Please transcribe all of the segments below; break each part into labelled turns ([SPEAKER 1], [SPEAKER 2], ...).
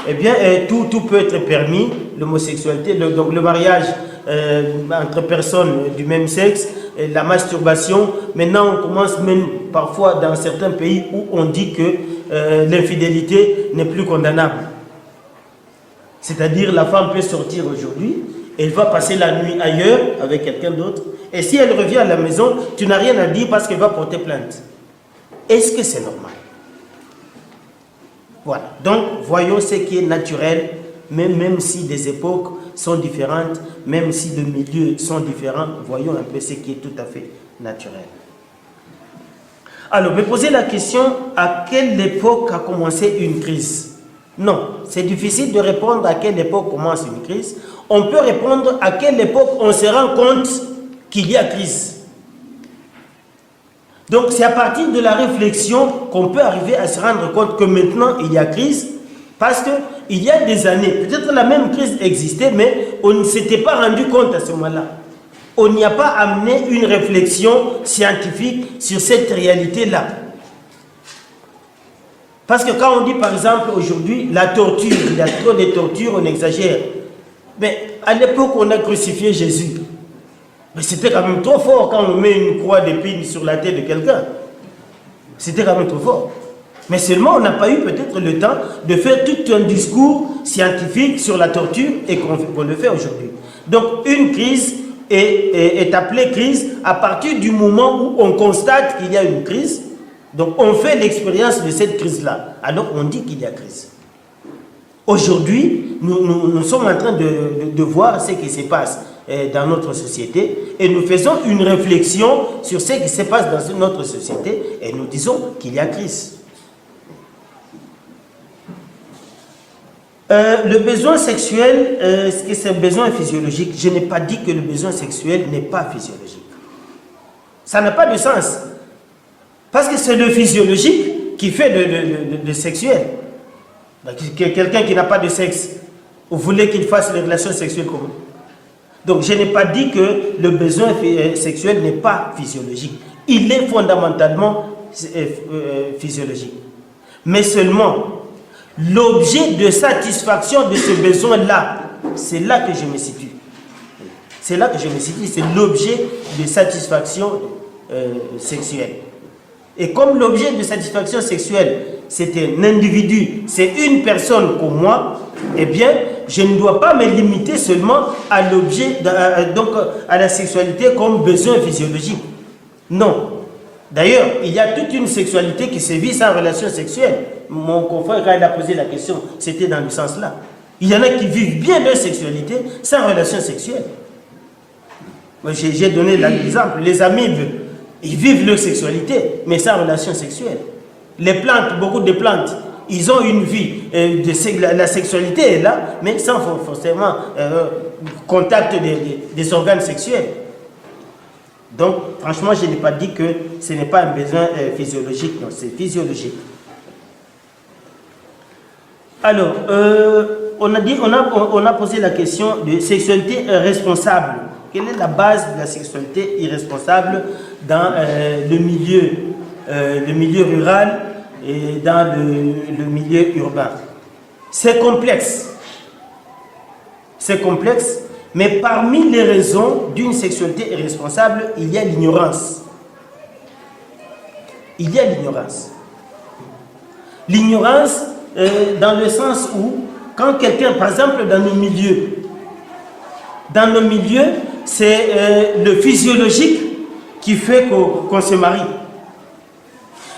[SPEAKER 1] eh bien, tout peut être permis, l'homosexualité, donc le mariage entre personnes du même sexe, la masturbation. Maintenant, on commence même parfois dans certains pays où on dit que l'infidélité n'est plus condamnable. C'est-à-dire, la femme peut sortir aujourd'hui, elle va passer la nuit ailleurs avec quelqu'un d'autre, et si elle revient à la maison, tu n'as rien à dire parce qu'elle va porter plainte. Est-ce que c'est normal? Voilà. Donc, voyons ce qui est naturel, même si des époques sont différentes, même si les milieux sont différents, voyons un peu ce qui est tout à fait naturel. Alors, me poser la question, à quelle époque a commencé une crise? Non, c'est difficile de répondre à quelle époque commence une crise. On peut répondre à quelle époque on se rend compte qu'il y a crise. Donc, c'est à partir de la réflexion qu'on peut arriver à se rendre compte que maintenant, il y a crise, parce qu'il y a des années, peut-être la même crise existait, mais on ne s'était pas rendu compte à ce moment-là. On n'y a pas amené une réflexion scientifique sur cette réalité-là. Parce que quand on dit, par exemple, aujourd'hui, la torture, il y a trop de torture, on exagère. Mais à l'époque, on a crucifié Jésus. Mais c'était quand même trop fort quand on met une croix d'épines sur la tête de quelqu'un. C'était quand même trop fort. Mais seulement, on n'a pas eu peut-être le temps de faire tout un discours scientifique sur la torture et qu'on le fait aujourd'hui. Donc, une crise est appelée crise à partir du moment où on constate qu'il y a une crise. Donc, on fait l'expérience de cette crise-là. Alors, on dit qu'il y a crise. Aujourd'hui, nous sommes en train de voir ce qui se passe dans notre société et nous faisons une réflexion sur ce qui se passe dans notre société et nous disons qu'il y a crise. Le besoin sexuel, est-ce que c'est un besoin physiologique? Je n'ai pas dit que le besoin sexuel n'est pas physiologique. Ça n'a pas de sens. Parce que c'est le physiologique qui fait le sexuel. Quelqu'un qui n'a pas de sexe, vous voulez qu'il fasse les relations sexuelles comment? Donc je n'ai pas dit que le besoin sexuel n'est pas physiologique. Il est fondamentalement physiologique. Mais seulement, l'objet de satisfaction de ce besoin-là, c'est là que je me situe. C'est là que je me situe, c'est l'objet de satisfaction sexuelle. Et comme l'objet de satisfaction sexuelle, c'est un individu, c'est une personne comme moi, eh bien, je ne dois pas me limiter seulement à l'objet, donc à la sexualité comme besoin physiologique. Non. D'ailleurs, il y a toute une sexualité qui se vit sans relation sexuelle. Mon confrère, quand il a posé la question, c'était dans le sens-là. Il y en a qui vivent bien leur sexualité sans relation sexuelle. J'ai donné l'exemple, les amibes, ils vivent leur sexualité, mais sans relation sexuelle. Les plantes, beaucoup de plantes, ils ont une vie, la sexualité est là, mais sans forcément contact des organes sexuels. Donc, franchement, je n'ai pas dit que ce n'est pas un besoin physiologique, non, c'est physiologique. Alors, on a posé la question de sexualité responsable. Quelle est la base de la sexualité irresponsable dans le milieu rural et dans le milieu urbain? C'est complexe. C'est complexe, mais parmi les raisons d'une sexualité irresponsable, il y a l'ignorance. Il y a l'ignorance. L'ignorance dans le sens où, quand quelqu'un, par exemple dans nos milieux, c'est le physiologique qui fait qu'on se marie.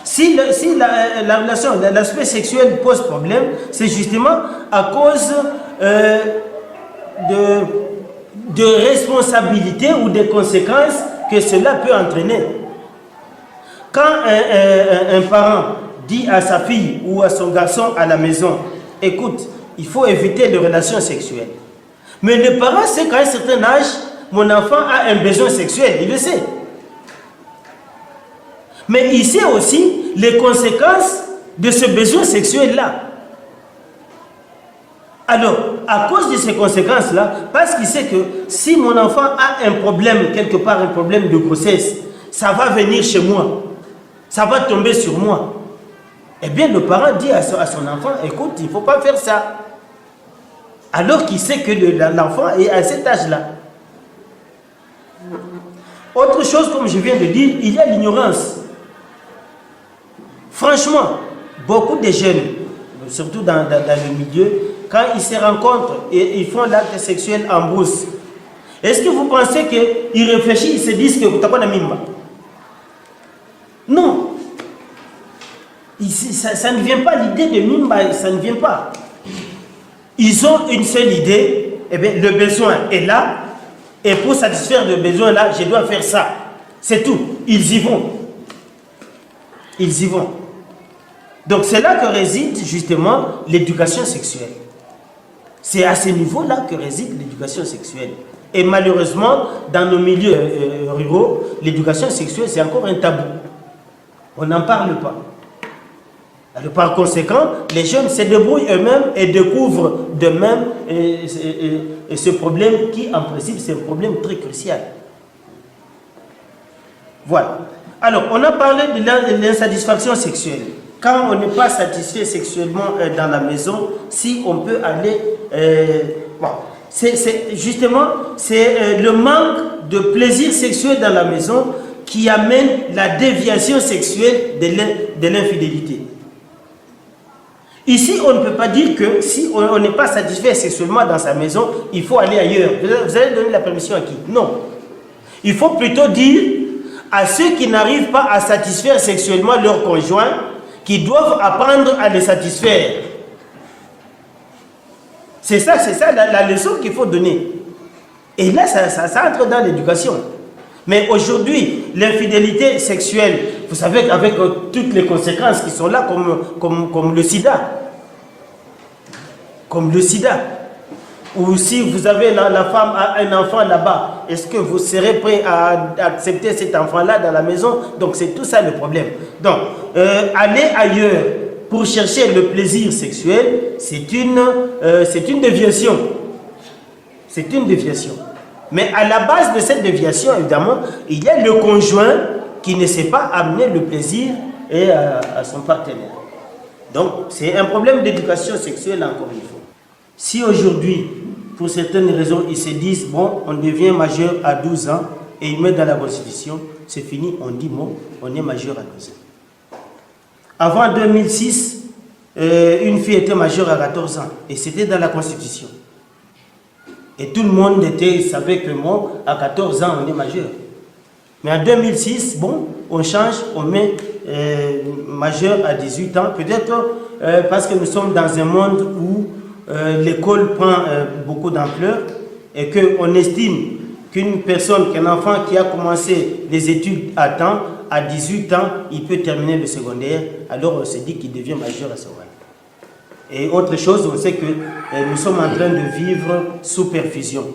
[SPEAKER 1] Si la relation, l'aspect sexuel pose problème, c'est justement à cause de responsabilités ou des conséquences que cela peut entraîner. Quand un parent dit à sa fille ou à son garçon à la maison, écoute, il faut éviter les relations sexuelles. Mais le parent sait qu'à un certain âge, mon enfant a un besoin sexuel, il le sait. Mais il sait aussi les conséquences de ce besoin sexuel-là. Alors, à cause de ces conséquences-là, parce qu'il sait que si mon enfant a un problème, quelque part un problème de grossesse, ça va venir chez moi, ça va tomber sur moi. Eh bien, le parent dit à son enfant, écoute, il ne faut pas faire ça. alors qu'il sait que l'enfant est à cet âge-là. Autre chose, comme je viens de dire, il y a l'ignorance. Franchement, beaucoup de jeunes, surtout dans le milieu, quand ils se rencontrent et ils font l'acte sexuel en brousse, est-ce que vous pensez qu'ils réfléchissent, ils se disent que vous n'avez pas de mimba? Non. Ça ne vient pas, l'idée de mimba, ça ne vient pas. Ils ont une seule idée, eh bien, le besoin est là, et pour satisfaire le besoin là, je dois faire ça. C'est tout. Ils y vont. Ils y vont. Donc c'est là que réside justement l'éducation sexuelle. C'est à ce niveau-là que réside l'éducation sexuelle. Et malheureusement, dans nos milieux ruraux, l'éducation sexuelle, c'est encore un tabou. On n'en parle pas. Alors, par conséquent, les jeunes se débrouillent eux-mêmes et découvrent d'eux-mêmes ce problème qui, en principe, c'est un problème très crucial. Voilà. Alors, on a parlé de l'insatisfaction sexuelle. Quand on n'est pas satisfait sexuellement dans la maison, si on peut aller... bon, justement, c'est le manque de plaisir sexuel dans la maison qui amène la déviation sexuelle de l'infidélité. Ici, on ne peut pas dire que si on n'est pas satisfait sexuellement dans sa maison, il faut aller ailleurs. Vous allez donner la permission à qui? Non. Il faut plutôt dire à ceux qui n'arrivent pas à satisfaire sexuellement leur conjoint, qui doivent apprendre à les satisfaire. C'est ça la leçon qu'il faut donner. Et là, ça entre dans l'éducation. Mais aujourd'hui, l'infidélité sexuelle, vous savez, avec toutes les conséquences qui sont là, comme le sida. Comme le sida. Ou si vous avez la femme a un enfant là-bas, est-ce que vous serez prêt à accepter cet enfant-là dans la maison? Donc c'est tout ça le problème. Donc, aller ailleurs pour chercher le plaisir sexuel, c'est une déviation. C'est une déviation. Mais à la base de cette déviation, évidemment, il y a le conjoint qui ne sait pas amener le plaisir à son partenaire. Donc, c'est un problème d'éducation sexuelle encore une fois. Si aujourd'hui, pour certaines raisons, ils se disent, bon, on devient majeur à 12 ans et ils mettent dans la Constitution, c'est fini, on dit, bon, on est majeur à 12 ans. Avant 2006, une fille était majeure à 14 ans et c'était dans la Constitution. Et tout le monde savait que moi, à 14 ans, on est majeur. Mais en 2006, bon, on change, on met majeur à 18 ans. Peut-être parce que nous sommes dans un monde où l'école prend beaucoup d'ampleur et qu'on estime qu'un enfant qui a commencé les études à temps, à 18 ans, il peut terminer le secondaire. Alors on se dit qu'il devient majeur à ce moment. Et autre chose, on sait que nous sommes en train de vivre sous perfusion.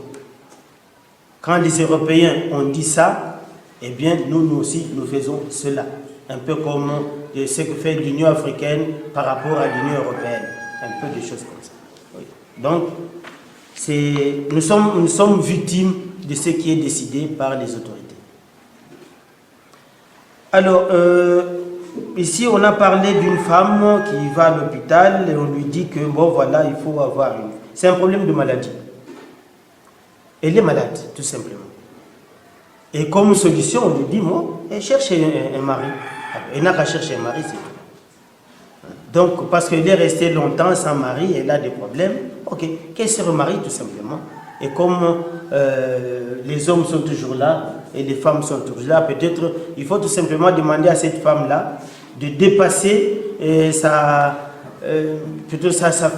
[SPEAKER 1] Quand les Européens ont dit ça, eh bien, nous aussi, nous faisons cela. Un peu comme ce que fait l'Union africaine par rapport à l'Union européenne. Un peu de choses comme ça. Oui. Donc, nous sommes victimes de ce qui est décidé par les autorités. Alors, ici, on a parlé d'une femme qui va à l'hôpital et on lui dit que, bon, voilà, il faut avoir une... C'est un problème de maladie. Elle est malade, tout simplement. Et comme solution, on lui dit, moi, elle cherche un mari. Elle n'a qu'à chercher un mari, c'est tout. Donc, parce qu'elle est restée longtemps sans mari, elle a des problèmes, ok, qu'elle se remarie, tout simplement. Et comme les hommes sont toujours là, et les femmes sont toujours là, peut-être il faut tout simplement demander à cette femme-là de dépasser sa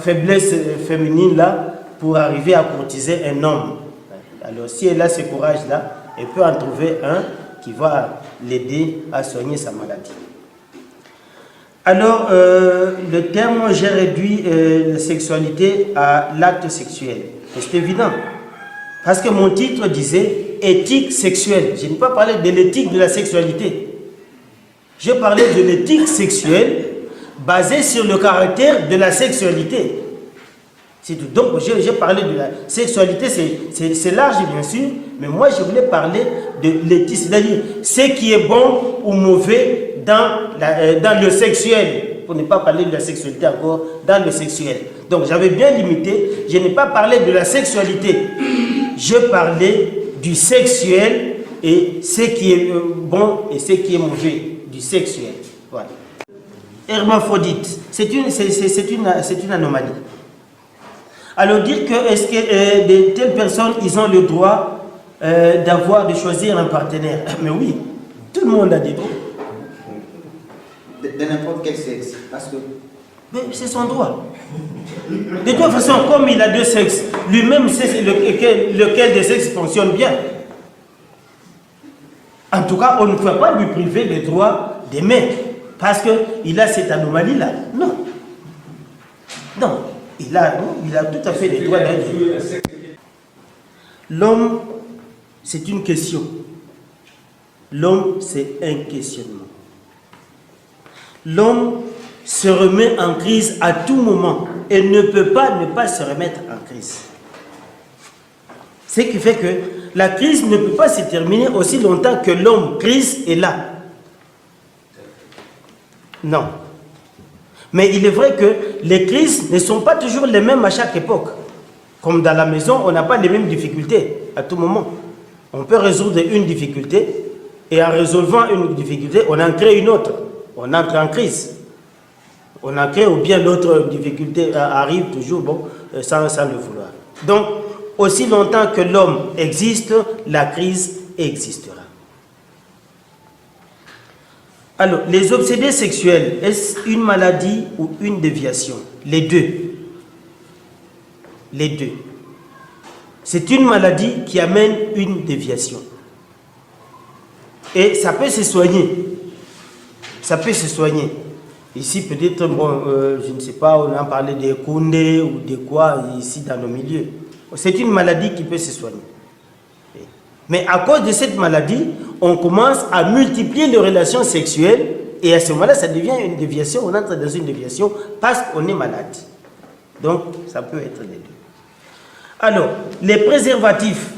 [SPEAKER 1] faiblesse féminine là pour arriver à courtiser un homme. Alors si elle a ce courage-là, elle peut en trouver un qui va l'aider à soigner sa maladie. Alors, le terme, j'ai réduit la sexualité à l'acte sexuel. C'est évident. Parce que mon titre disait éthique sexuelle. Je n'ai pas parlé de l'éthique de la sexualité. Je parlais de l'éthique sexuelle basée sur le caractère de la sexualité. C'est tout. Donc, j'ai parlé de la sexualité, c'est large bien sûr, mais moi je voulais parler de l'éthique, c'est-à-dire ce qui est bon ou mauvais dans le sexuel, pour ne pas parler de la sexualité encore, dans le sexuel. Donc j'avais bien limité, je n'ai pas parlé de la sexualité. Je parlais du sexuel et ce qui est bon et ce qui est mauvais, du sexuel. Voilà. Hermaphrodite, c'est une anomalie. Alors dire que est-ce que de telles personnes, ils ont le droit de choisir un partenaire? Mais oui, tout le monde a des droits.
[SPEAKER 2] De n'importe quel sexe, parce que...
[SPEAKER 1] Mais c'est son droit. De toute façon, comme il a deux sexes, lui-même sait lequel des sexes fonctionne bien. En tout cas, on ne peut pas lui priver le droit d'aimer, parce qu'il a cette anomalie-là. Non. Non. Il a tout à fait les droits d'aimer. L'homme, c'est une question. L'homme, c'est un questionnement. L'homme se remet en crise à tout moment et ne peut pas ne pas se remettre en crise. Ce qui fait que la crise ne peut pas se terminer aussi longtemps que l'homme crise est là. Non. Mais il est vrai que les crises ne sont pas toujours les mêmes à chaque époque. Comme dans la maison, on n'a pas les mêmes difficultés à tout moment. On peut résoudre une difficulté et en résolvant une difficulté, on en crée une autre. On entre en crise. On en crée ou bien l'autre difficulté arrive toujours sans le vouloir. Donc, aussi longtemps que l'homme existe, la crise existera. Alors, les obsédés sexuels, est-ce une maladie ou une déviation? Les deux. Les deux. C'est une maladie qui amène une déviation. Et ça peut se soigner. Ça peut se soigner. Ici, peut-être, je ne sais pas, on a parlé des Koundé ou de quoi ici dans nos milieux. C'est une maladie qui peut se soigner. Mais à cause de cette maladie, on commence à multiplier les relations sexuelles et à ce moment-là, ça devient une déviation. On entre dans une déviation parce qu'on est malade. Donc, ça peut être les deux. Alors, les préservatifs.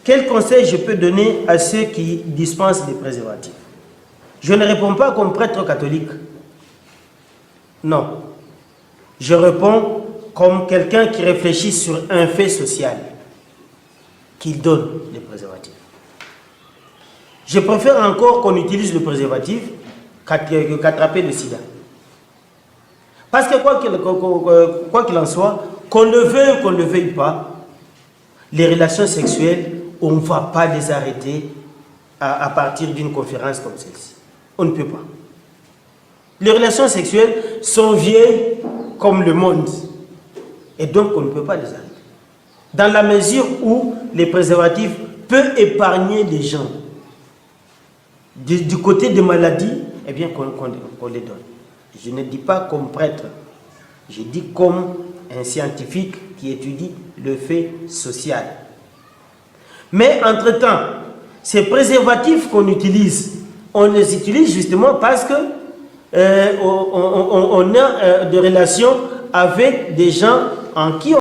[SPEAKER 1] Quel conseil je peux donner à ceux qui dispensent les préservatifs? Je ne réponds pas comme prêtre catholique. Non. Je réponds comme quelqu'un qui réfléchit sur un fait social, qu'il donne les préservatifs. Je préfère encore qu'on utilise le préservatif qu'attraper le sida. Parce que quoi qu'il en soit, qu'on le veuille ou qu'on ne le veuille pas, les relations sexuelles, on ne va pas les arrêter à partir d'une conférence comme celle-ci. On ne peut pas. Les relations sexuelles sont vieilles comme le monde. Et donc, on ne peut pas les arrêter. Dans la mesure où les préservatifs peuvent épargner les gens du côté des maladies, eh bien, qu'on les donne. Je ne dis pas comme prêtre. Je dis comme un scientifique qui étudie le fait social. Mais, entre-temps, ces préservatifs qu'on utilise, on les utilise justement parce que on a des relations avec des gens en qui